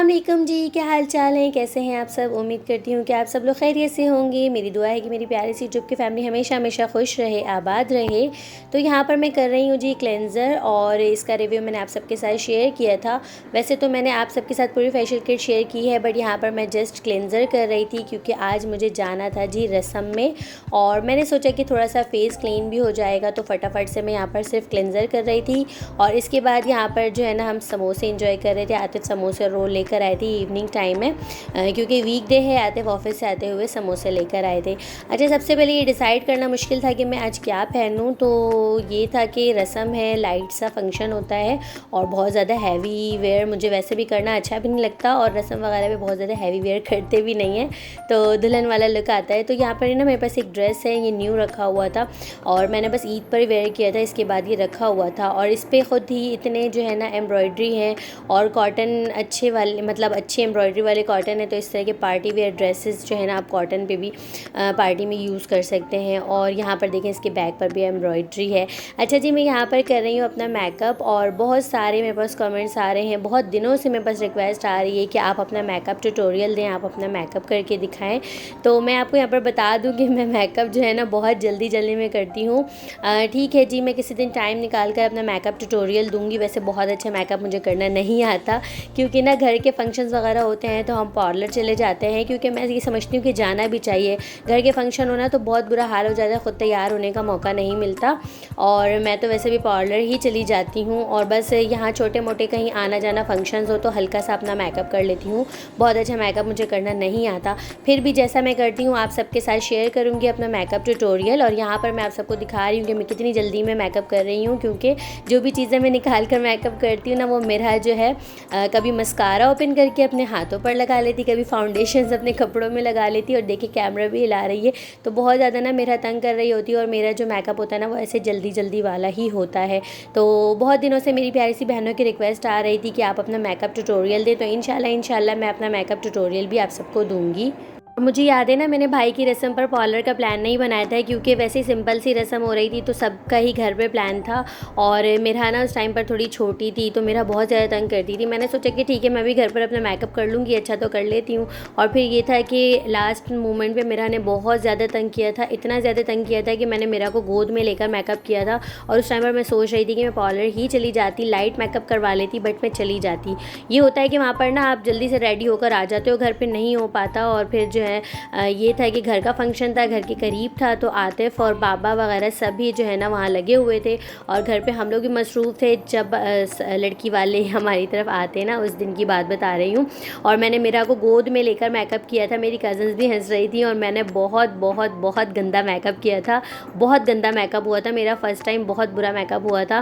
अस्सलामुअलैकुम जी, क्या हाल चाल है, कैसे हैं आप सब। उम्मीद करती हूँ कि आप सब लोग खैरियत से होंगे। मेरी दुआ है कि मेरी प्यारी सी जुब की फैमिली हमेशा हमेशा खुश रहे, आबाद रहे। तो यहाँ पर मैं कर रही हूँ जी क्लेंज़र, और इसका रिव्यू मैंने आप सबके साथ शेयर किया था। वैसे तो मैंने आप सबके साथ पूरी फेशियल किट शेयर की है, बट यहाँ पर मैं जस्ट क्लेंज़र कर रही थी क्योंकि आज मुझे जाना था जी रस्म में, और मैंने सोचा कि थोड़ा सा फेस क्लीन भी हो जाएगा, तो फटाफट से मैं यहाँ पर सिर्फ क्लेंज़र कर रही थी। और इसके बाद यहाँ पर जो है ना, हम समोसे इंजॉय कर रहे थे। आतिफ समोसे रोल लेकर आए थे, इवनिंग टाइम में क्योंकि वीकडे है। आतिफ ऑफिस से आते हुए समोसे लेकर आए थे। अच्छा, सबसे पहले ये डिसाइड करना मुश्किल था कि मैं आज क्या पहनूं। तो ये था कि रस्म है, लाइट सा फंक्शन होता है, और बहुत ज़्यादा हैवी वेयर मुझे वैसे भी करना अच्छा भी नहीं लगता, और रस्म वगैरह में बहुत ज़्यादा हैवी वेयर करते भी नहीं है, तो दुल्हन वाला लुक आता है। तो यहाँ पर ना मेरे पास एक ड्रेस है, ये न्यू रखा हुआ था, और मैंने बस ईद पर वेयर किया था। इसके बाद ये रखा हुआ था, और इस पर ख़ुद ही इतने जो है ना एम्ब्रॉयड्री है, और कॉटन अच्छे वाले, मतलब अच्छी एम्ब्रॉयडरी वाले कॉटन है। तो इस तरह के पार्टी वेयर ड्रेसेस जो है ना, आप कॉटन पे भी पार्टी में यूज़ कर सकते हैं। और यहाँ पर देखें, इसके बैक पर भी एम्ब्रॉयड्री है। अच्छा जी, मैं यहाँ पर कर रही हूँ अपना मेकअप, और बहुत सारे मेरे पास कमेंट्स आ रहे हैं, बहुत दिनों से मेरे पास रिक्वेस्ट आ रही है कि आप अपना मेकअप ट्यूटोरियल दें, आप अपना मेकअप करके दिखाएं। तो मैं आपको यहाँ पर बता दूँ कि मैं मेकअप जो है ना बहुत जल्दी में करती हूँ। ठीक है जी, मैं किसी दिन टाइम निकाल कर अपना मेकअप ट्यूटोरियल दूँगी। वैसे बहुत अच्छा मेकअप मुझे करना नहीं आता, क्योंकि ना घर के फंक्शंस वगैरह होते हैं तो हम पार्लर चले जाते हैं, क्योंकि मैं ये समझती हूँ कि जाना भी चाहिए। घर के फंक्शन होना तो बहुत बुरा हाल हो जाता है, ख़ुद तैयार होने का मौका नहीं मिलता, और मैं तो वैसे भी पार्लर ही चली जाती हूँ। और बस यहाँ छोटे मोटे कहीं आना जाना फंक्शंस हो तो हल्का सा अपना मेकअप कर लेती हूँ। बहुत अच्छा मेकअप मुझे करना नहीं आता, फिर भी जैसा मैं करती हूँ आप सबके साथ शेयर करूँगी अपना मेकअप ट्यूटोरियल। और यहाँ पर मैं आप सबको दिखा रही हूँ कि मैं कितनी जल्दी में मेकअप कर रही हूँ, क्योंकि जो भी चीज़ें मैं निकाल कर मेकअप करती हूँ ना, वो मेरा जो है कभी मस्कारा ओपन करके अपने हाथों पर लगा लेती, कभी फाउंडेशन अपने कपड़ों में लगा लेती, और देखिए कैमरा भी हिला रही है, तो बहुत ज़्यादा ना मेरा तंग कर रही होती है। और मेरा जो मेकअप होता है ना, वो ऐसे जल्दी वाला ही होता है। तो बहुत दिनों से मेरी प्यारी सी बहनों की रिक्वेस्ट आ रही थी कि आप अपना मेकअप ट्यूटोरियल दें, तो इंशाल्लाह मैं अपना मेकअप ट्यूटोरियल भी आप सबको दूँगी। मुझे याद है ना, मैंने भाई की रस्म पर पार्लर का प्लान नहीं बनाया था, क्योंकि वैसे ही सिंपल सी रस्म हो रही थी, तो सबका ही घर पे प्लान था, और मेरा ना उस टाइम पर थोड़ी छोटी थी, तो मेरा बहुत ज़्यादा तंग करती थी। मैंने सोचा कि ठीक है, मैं भी घर पर अपना मेकअप कर लूँगी, अच्छा तो कर लेती हूँ। और फिर ये था कि लास्ट मोमेंट पर मेरा ने बहुत ज़्यादा तंग किया था, इतना ज़्यादा तंग किया था कि मैंने मेरा को गोद में लेकर मेकअप किया था। और उस टाइम पर मैं सोच रही थी कि मैं पार्लर ही चली जाती, लाइट मेकअप करवा लेती, बट मैं चली जाती। ये होता है कि वहाँ पर ना आप जल्दी से रेडी होकर आ जाते हो, घर पर नहीं हो पाता। और फिर जो है ये था कि घर का फंक्शन था, घर के करीब था, तो आतिफ और बाबा वगैरह सभी जो है ना वहाँ लगे हुए थे, और घर पे हम लोग भी मसरूफ़ थे। जब लड़की वाले हमारी तरफ आते ना, उस दिन की बात बता रही हूँ। और मैंने मेरा को गोद में लेकर मेकअप किया था, मेरी कज़न्स भी हंस रही थी, और मैंने बहुत गंदा मेकअप किया था, बहुत गंदा मेकअप हुआ था मेरा। फ़र्स्ट टाइम बहुत बुरा मेकअप हुआ था।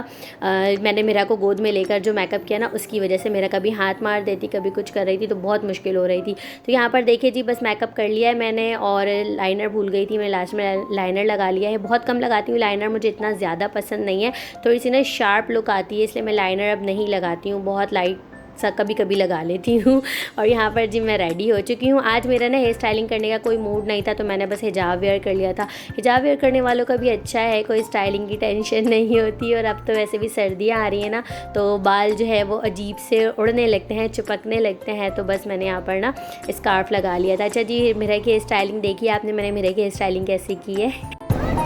मैंने मेरा को गोद में लेकर जो मेकअप किया ना, उसकी वजह से मेरा कभी हाथ मार देती, कभी कुछ कर रही थी, तो बहुत मुश्किल हो रही थी। तो यहाँ पर देखिए जी, बस मेकअप कर लिया है मैंने, और लाइनर भूल गई थी, मैं लास्ट में लाइनर लगा लिया है। बहुत कम लगाती हूँ लाइनर, मुझे इतना ज़्यादा पसंद नहीं है, थोड़ी सी ना शार्प लुक आती है, इसलिए मैं लाइनर अब नहीं लगाती हूँ, बहुत लाइट सा कभी लगा लेती हूँ। और यहाँ पर जी मैं रेडी हो चुकी हूँ। आज मेरा ना हेयर स्टाइलिंग करने का कोई मूड नहीं था, तो मैंने बस हिजाब वेयर कर लिया था। हिजाब वेयर करने वालों का भी अच्छा है, कोई स्टाइलिंग की टेंशन नहीं होती। और अब तो वैसे भी सर्दियाँ आ रही हैं ना, तो बाल जो है वो अजीब से उड़ने लगते हैं, चिपकने लगते हैं, तो बस मैंने यहाँ पर ना स्कार्फ लगा लिया था। अच्छा जी, मेरा की हेयर स्टाइलिंग देखिए आपने, मैंने मेरे की हेयर स्टाइलिंग कैसी की है।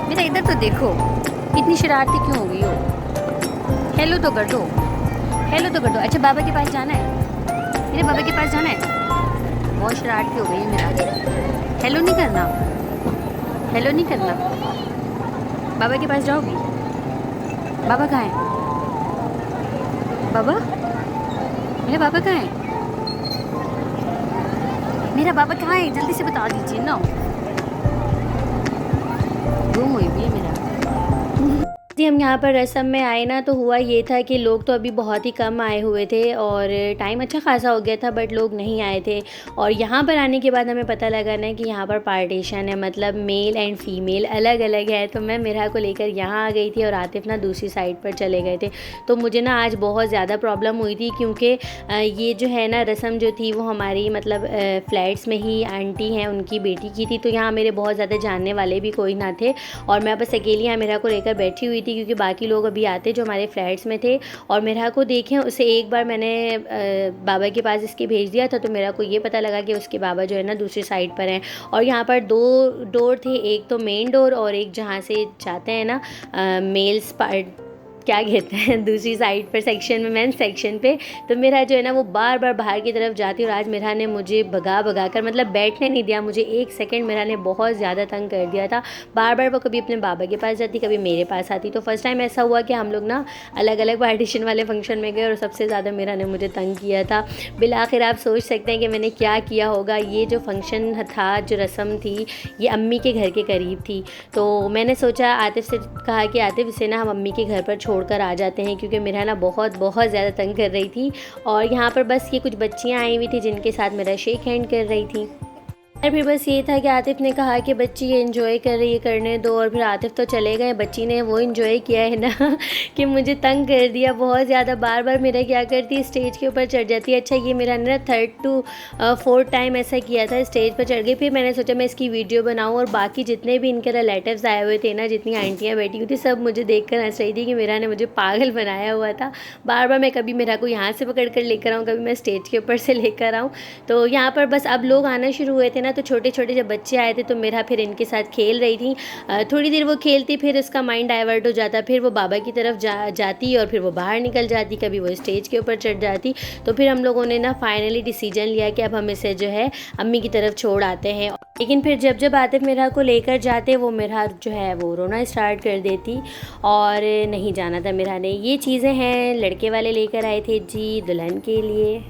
मेरा इधर तो देखो, इतनी शरारती क्यों हो गई हो। हेलो तो कर दो, हेलो तो कर दो। अच्छा, बाबा के पास जाना है, मेरे बाबा के पास जाना है। बहुत शरारती हो गई है मेरा। हेलो नहीं करना, हेलो नहीं करना। बाबा के पास जाओगी? बाबा कहाँ है? बाबा, मेरा बाबा कहाँ है? मेरा बाबा कहाँ है, जल्दी से बता दीजिए ना। गुम हुई भी है मेरा। जी, हम यहाँ पर रस्म में आए ना, तो हुआ ये था कि लोग तो अभी बहुत ही कम आए हुए थे, और टाइम अच्छा खासा हो गया था, बट लोग नहीं आए थे। और यहाँ पर आने के बाद हमें पता लगा ना कि यहाँ पर पार्टीशन है, मतलब मेल एंड फीमेल अलग अलग है। तो मैं मिरा को लेकर यहाँ आ गई थी, और आतिफ ना दूसरी साइड पर चले गए थे। तो मुझे ना आज बहुत ज़्यादा प्रॉब्लम हुई थी, क्योंकि ये जो है ना रस्म जो थी वो हमारी मतलब फ्लैट्स में ही आंटी हैं, उनकी बेटी की थी। तो यहाँ मेरे बहुत ज़्यादा जानने वाले भी कोई ना थे, और मैं बस अकेली यहाँ मिरा को लेकर बैठी हुई थी, थी क्योंकि बाकी लोग अभी आते जो हमारे फ्लैट्स में थे, और मेरा को देखें उसे एक बार मैंने बाबा के पास इसके भेज दिया था, तो मेरा को ये पता लगा कि उसके बाबा जो है ना दूसरी साइड पर हैं। और यहाँ पर 2 डोर थे, एक तो मेन डोर और एक जहाँ से जाते हैं ना मेल्स पार्ट, क्या कहते हैं, दूसरी साइड पर सेक्शन में, मेंस सेक्शन पे। तो मेरा जो है ना वो बार बार बाहर की तरफ जाती, और आज मेरा ने मुझे भगा कर मतलब बैठने नहीं दिया मुझे, 1 सेकंड मेरा ने बहुत ज़्यादा तंग कर दिया था। बार बार वो कभी अपने बाबा के पास जाती, कभी मेरे पास आती। तो फर्स्ट टाइम ऐसा हुआ कि हम लोग ना अलग अलग पार्टीशन वाले फंक्शन में गए, और सबसे ज़्यादा मेरा ने मुझे तंग किया था। बिल आखिर आप सोच सकते हैं कि मैंने क्या किया होगा। ये जो फंक्शन था, जो रस्म थी, ये अम्मी के घर के करीब थी। तो मैंने सोचा, आतिफ़ से कहा कि आतिफ़ इसे ना हम अम्मी के घर पर छोड़कर आ जाते हैं, क्योंकि मेरा ना बहुत ज़्यादा तंग कर रही थी। और यहाँ पर बस ये कुछ बच्चियाँ आई हुई थी जिनके साथ मेरा शेक हैंड कर रही थी। और फिर बस ये था कि आतिफ़ ने कहा कि बच्ची ये एंजॉय कर रही है, करने दो। और फिर आतिफ़ तो चले गए, बच्ची ने वो एंजॉय किया है ना कि मुझे तंग कर दिया बहुत ज़्यादा। बार बार मेरा क्या करती है, स्टेज के ऊपर चढ़ जाती है। अच्छा, ये मेरा ना 3rd to 4th टाइम ऐसा किया था, स्टेज पर चढ़ गई। फिर मैंने सोचा मैं इसकी वीडियो बनाऊँ, और बाकी जितने भी इनके रिलेटिव्स आए हुए थे ना, जितनी आंटियाँ बैठी हुई थी, सब मुझे देख कर हंस रही थी कि मेरा ने मुझे पागल बनाया हुआ था। बार बार मैं कभी मेरा को यहाँ से पकड़ कर लेकर आऊँ, कभी मैं स्टेज के ऊपर से लेकर आऊँ। तो यहाँ पर बस अब लोग आना शुरू हुए थे ना, तो छोटे छोटे जब बच्चे आए थे तो मेरा फिर इनके साथ खेल रही थी। थोड़ी देर वो खेलती, फिर उसका माइंड डाइवर्ट हो जाता, फिर वो बाबा की तरफ जाती, और फिर वो बाहर निकल जाती, कभी वो स्टेज के ऊपर चढ़ जाती। तो फिर हम लोगों ने ना फाइनली डिसीजन लिया कि अब हम इसे जो है अम्मी की तरफ छोड़ आते हैं। लेकिन फिर जब आतिफ़ मेरा को लेकर जाते, वो मेरा जो है वो रोना स्टार्ट कर देती, और नहीं जाना था मेरा ने। ये चीज़ें हैं लड़के वाले लेकर आए थे जी दुल्हन के लिए।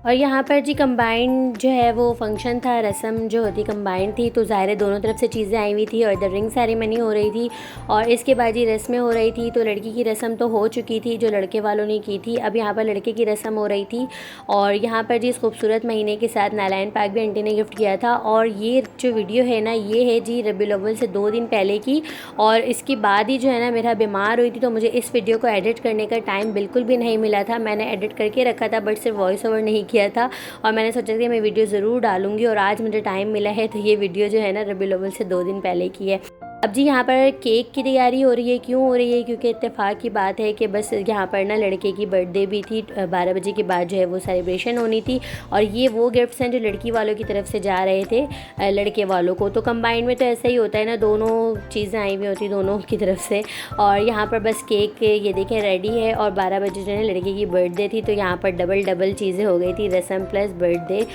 और यहाँ पर जी कंबाइंड जो है वो फंक्शन था, रस्म जो होती कंबाइंड थी। तो ज़ाहिर है दोनों तरफ से चीज़ें आई हुई थी, और इधर रिंग सेरेमनी हो रही थी, और इसके बाद जी रस्में हो रही थी। तो लड़की की रस्म तो हो चुकी थी जो लड़के वालों ने की थी, अब यहाँ पर लड़के की रस्म हो रही थी। और यहाँ पर जी इस खूबसूरत महीने के साथ नालायन पाक भी आंटी ने गिफ्ट किया था। और ये जो वीडियो है ना, ये है जी रबीउल अव्वल से 2 दिन पहले की, और इसके बाद ही जो है ना मेरा बीमार हुई थी, तो मुझे इस वीडियो को एडिट करने का टाइम बिल्कुल भी नहीं मिला था। मैंने एडिट करके रखा था, बट सिर्फ वॉइस ओवर नहीं किया था, और मैंने सोचा कि मैं वीडियो ज़रूर डालूंगी। और आज मुझे टाइम मिला है, तो ये वीडियो जो है ना रबीउल अव्वल से 2 दिन पहले की है। अब जी यहाँ पर केक की तैयारी हो रही है। क्यों हो रही है? क्योंकि इत्तेफाक की बात है कि बस यहाँ पर ना लड़के की बर्थडे भी थी, 12 बजे के बाद जो है वो सेलिब्रेशन होनी थी। और ये वो गिफ्ट्स हैं जो लड़की वालों की तरफ से जा रहे थे लड़के वालों को। तो कंबाइंड में तो ऐसा ही होता है ना, दोनों चीज़ें आई हुई होती दोनों की तरफ से। और यहाँ पर बस केक ये देखें रेडी है, और 12 बजे जो है लड़के की बर्थडे थी, तो यहाँ पर डबल चीज़ें हो गई थी, रस्म प्लस बर्थडे।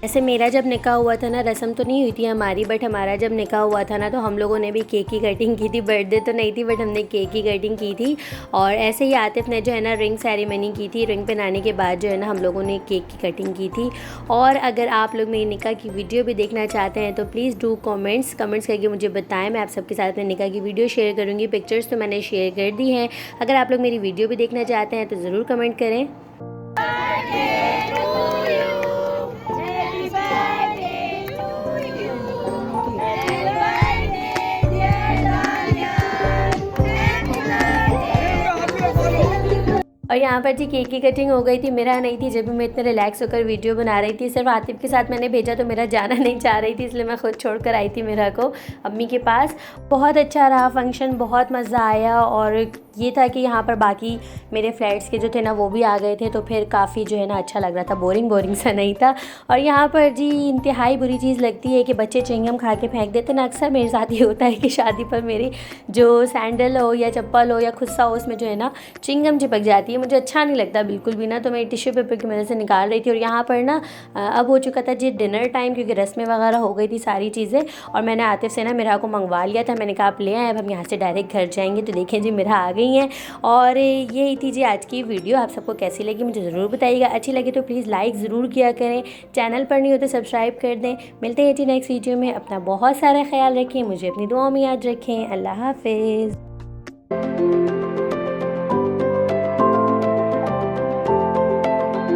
ऐसे मेरा जब निकाह हुआ था ना, रस्म तो नहीं हुई थी हमारी, बट हमारा जब निकाह हुआ था ना, तो हम लोगों ने भी केक की कटिंग की थी। बर्थडे तो नहीं थी, बट हमने केक की कटिंग की थी। और ऐसे ही आतिफ़ ने जो है ना रिंग सेरेमनी की थी, रिंग पहनाने के बाद जो है ना हम लोगों ने केक की कटिंग की थी। और अगर आप लोग मेरी निकाह की वीडियो भी देखना चाहते हैं तो प्लीज़ डू कमेंट्स करके मुझे बताएं। मैं आप सबके साथ अपने निकाह की वीडियो शेयर करूँगी। पिक्चर्स तो मैंने शेयर कर दी हैं। अगर आप लोग मेरी वीडियो भी देखना चाहते हैं तो ज़रूर कमेंट करें। और यहाँ पर जी केक की कटिंग हो गई थी, मेरा नहीं थी। जब भी मैं इतने रिलैक्स होकर वीडियो बना रही थी, सिर्फ आतिफ़ के साथ मैंने भेजा, तो मेरा जाना नहीं चाह रही थी, इसलिए मैं खुद छोड़कर आई थी मेरा को अम्मी के पास। बहुत अच्छा रहा फंक्शन, बहुत मज़ा आया। और ये था कि यहाँ पर बाकी मेरे फ्रेंड्स के जो थे ना वो भी आ गए थे, तो फिर काफ़ी जो है ना अच्छा लग रहा था, बोरिंग सा नहीं था। और यहाँ पर जी इंतहाई बुरी चीज़ लगती है कि बच्चे च्युइंगम खा के फेंक देते ना। अक्सर मेरे साथ ये होता है कि शादी पर मेरी जो सैंडल हो या चप्पल हो या खुस्सा हो, उसमें जो है ना च्युइंगम चिपक जाती है। मुझे अच्छा नहीं लगता बिल्कुल भी ना, तो मैं टिश्यू पेपर की मदद से निकाल रही थी। और यहाँ पर ना अब हो चुका था जी डिनर टाइम, क्योंकि रस्में वगैरह हो गई थी सारी चीज़ें। और मैंने आतिफ़ से ना मेरा को मंगवा लिया था, मैंने कहा आप ले आए, अब हम यहाँ से डायरेक्ट घर जाएंगे। तो देखें जी मेरा आ गई हैं। और यही थी जी आज की वीडियो। आप सबको कैसी लगी मुझे ज़रूर बताइएगा। अच्छी लगी तो प्लीज़ लाइक ज़रूर किया करें, चैनल पर नहीं हो तो सब्सक्राइब कर दें। मिलते हैं जी नेक्स्ट वीडियो में। अपना बहुत सारा ख्याल रखें, मुझे अपनी दुआओं में याद रखें। अल्लाह हाफिज़।